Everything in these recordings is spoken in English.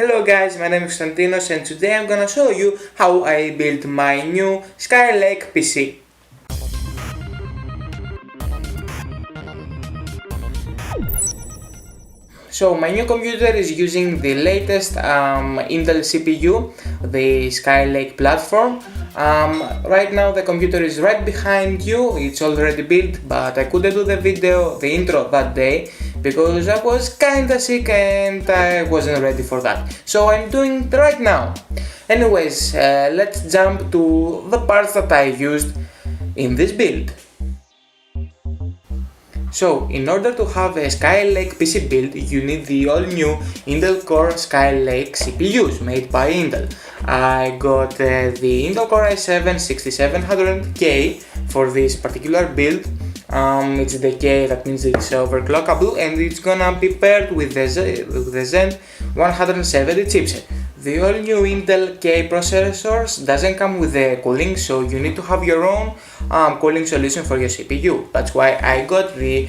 Hello guys, my name is Konstantinos and today I'm gonna show you how I built my new Skylake PC. So my new computer is using the latest Intel CPU, the Skylake platform. Right now the computer is right behind you, it's already built, but I couldn't do the intro that day because I was kinda sick and I wasn't ready for that. So I'm doing it right now. Anyways, let's jump to the parts that I used in this build. So, in order to have a Skylake PC build, you need the all-new Intel Core Skylake CPUs made by Intel. I got the Intel Core i7-6700K for this particular build. It's the K, that means it's overclockable, and it's gonna be paired with the Zen 170 chipset. The all-new Intel K processors doesn't come with the cooling, so you need to have your own cooling solution for your CPU. That's why I got the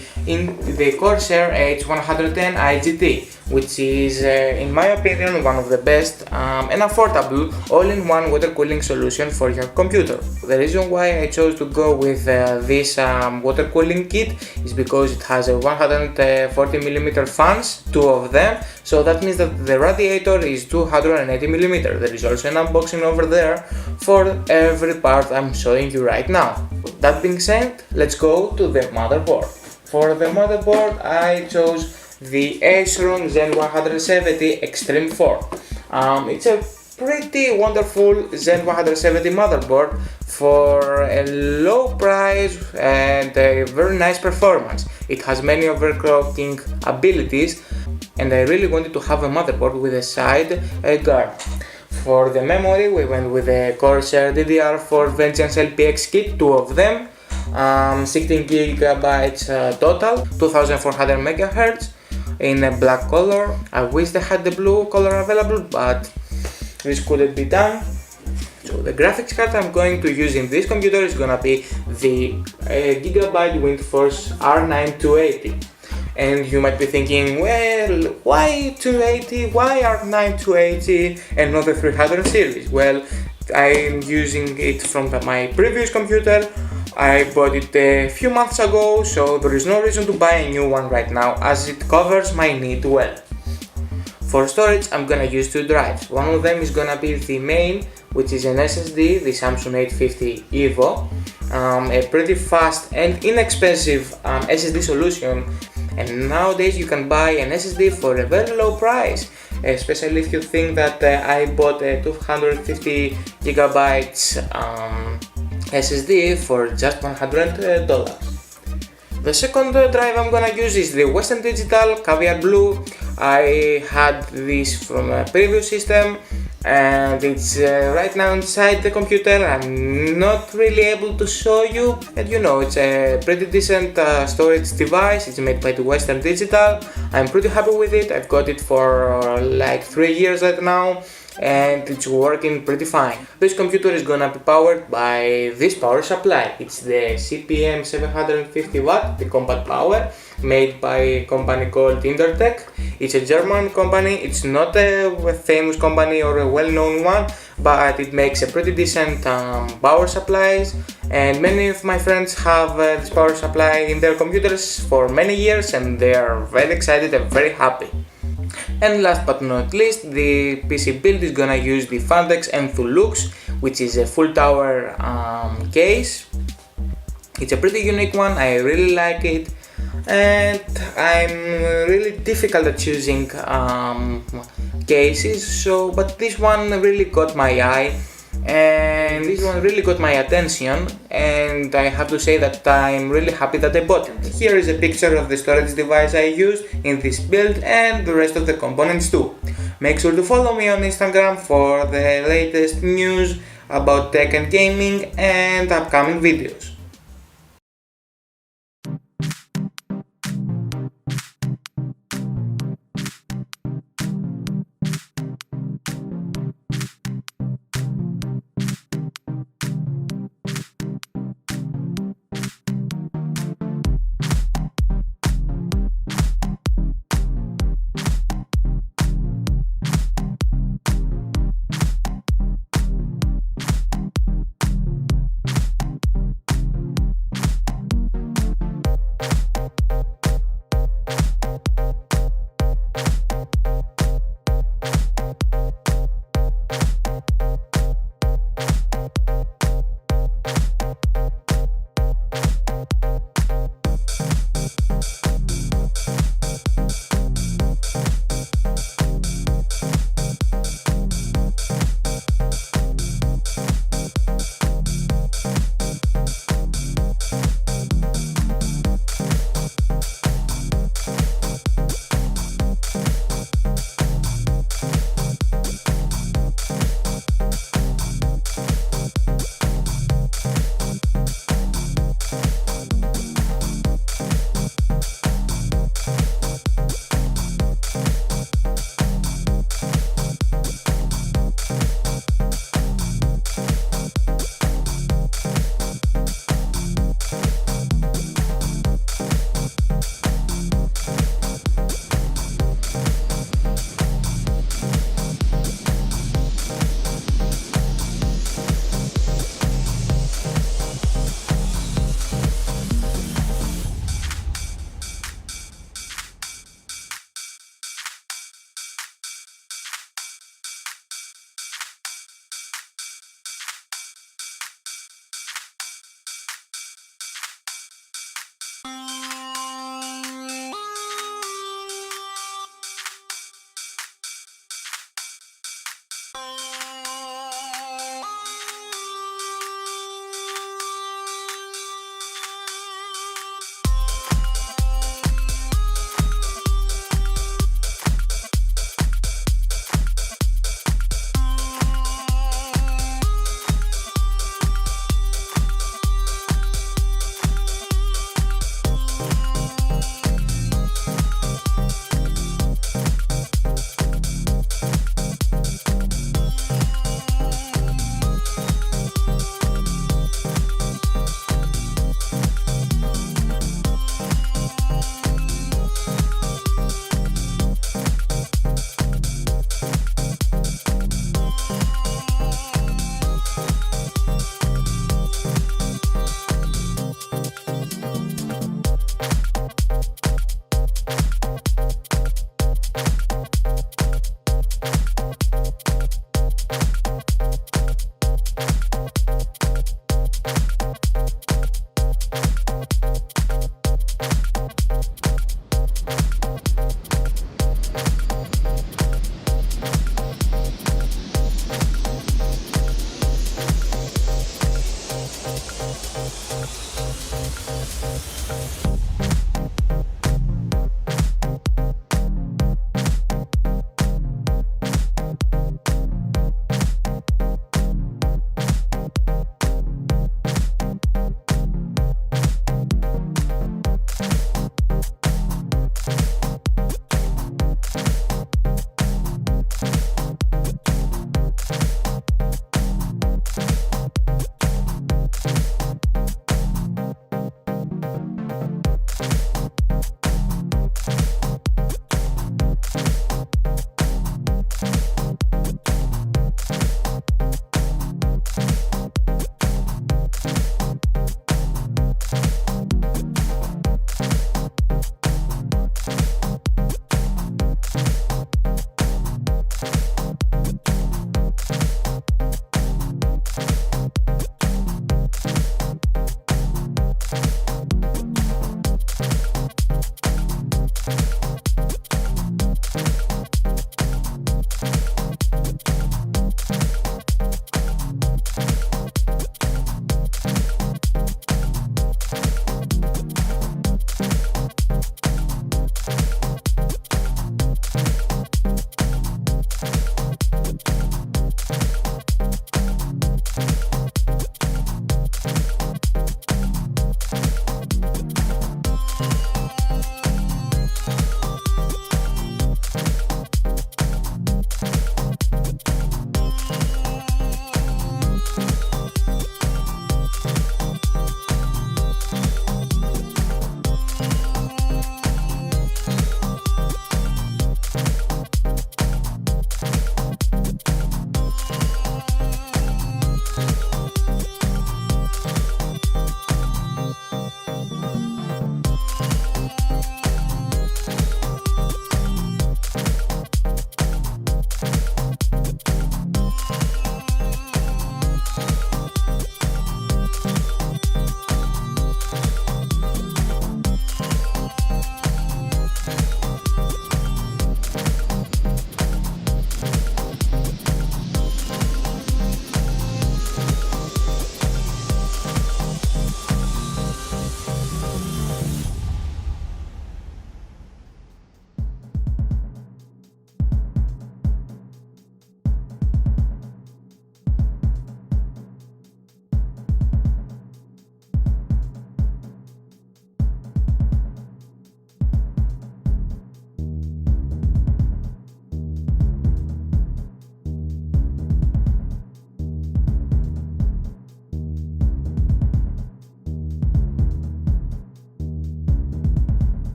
Corsair H110 IGT, which is in my opinion one of the best and affordable all-in-one water cooling solution for your computer. The reason why I chose to go with this water cooling kit is because it has a 140mm fans, two of them, so that means that the radiator is 280mm. There is also an unboxing over there for every part I'm showing you right now. That being said, let's go to the motherboard. For the motherboard I chose the AsRock Zen 170 Extreme 4. It's a pretty wonderful Zen 170 motherboard for a low price and a very nice performance. It has many overclocking abilities and I really wanted to have a motherboard with a side guard. For the memory we went with the Corsair DDR4 Vengeance LPX kit, two of them, 16GB total, 2400 MHz in a black color. I wish they had the blue color available, but this couldn't be done. So the graphics card I'm going to use in this computer is gonna be the Gigabyte Windforce R9 280. And you might be thinking, well, why 280? Why R9 280 and not the 300 series? Well, I'm using it from my previous computer. I bought it a few months ago, so there is no reason to buy a new one right now as it covers my need well. For storage, I'm gonna use two drives. One of them is gonna be the main, which is an SSD, the Samsung 850 EVO, a pretty fast and inexpensive SSD solution. And nowadays you can buy an SSD for a very low price, especially if you think that I bought a 250GB SSD for just $100. The second drive I'm gonna use is the Western Digital Caviar Blue. I had this from a previous system and it's right now inside the computer. I'm not really able to show you, and you know, it's a pretty decent storage device. It's made by the Western Digital. I'm pretty happy with it. I've got it for like 3 years right now and it's working pretty fine. This computer is gonna be powered by this power supply. It's the CPM 750W, the Combatpower, made by a company called Intertech. It's a German company. It's not a famous company or a well-known one, but it makes a pretty decent power supplies, and many of my friends have this power supply in their computers for many years and they are very excited and very happy. And last but not least, the PC build is gonna use the Fantex M2 which is a full tower case. It's a pretty unique one, I really like it, and I'm really difficult at choosing cases, but this one really caught my eye and this one really got my attention, and I have to say that I'm really happy that I bought it. Here is a picture of the storage device I used in this build and the rest of the components too. Make sure to follow me on Instagram for the latest news about tech and gaming and upcoming videos.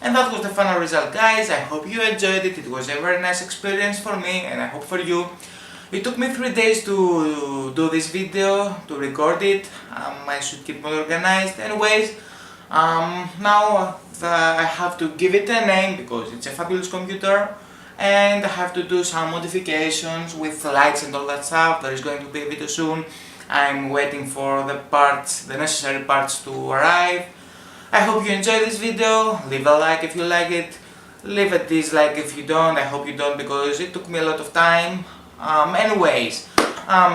And that was the final result, guys. I hope you enjoyed it. It was a very nice experience for me, and I hope for you. It took me 3 days to do this video, to record it. I should keep more organized. Anyways, now I have to give it a name because it's a fabulous computer, and I have to do some modifications with lights and all that stuff. There is going to be a video soon. I'm waiting for the parts, the necessary parts to arrive. I hope you enjoyed this video. Leave a like if you like it. Leave a dislike if you don't. I hope you don't because it took me a lot of time. Anyways,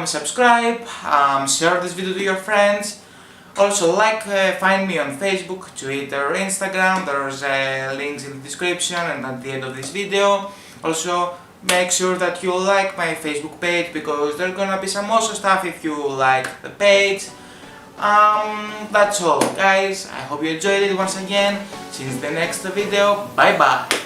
subscribe, share this video to your friends. Also find me on Facebook, Twitter, Instagram. There's links in the description and at the end of this video. Also, make sure that you like my Facebook page because there's gonna be some awesome stuff if you like the page. That's all, guys. I hope you enjoyed it once again. See you in the next video. Bye bye.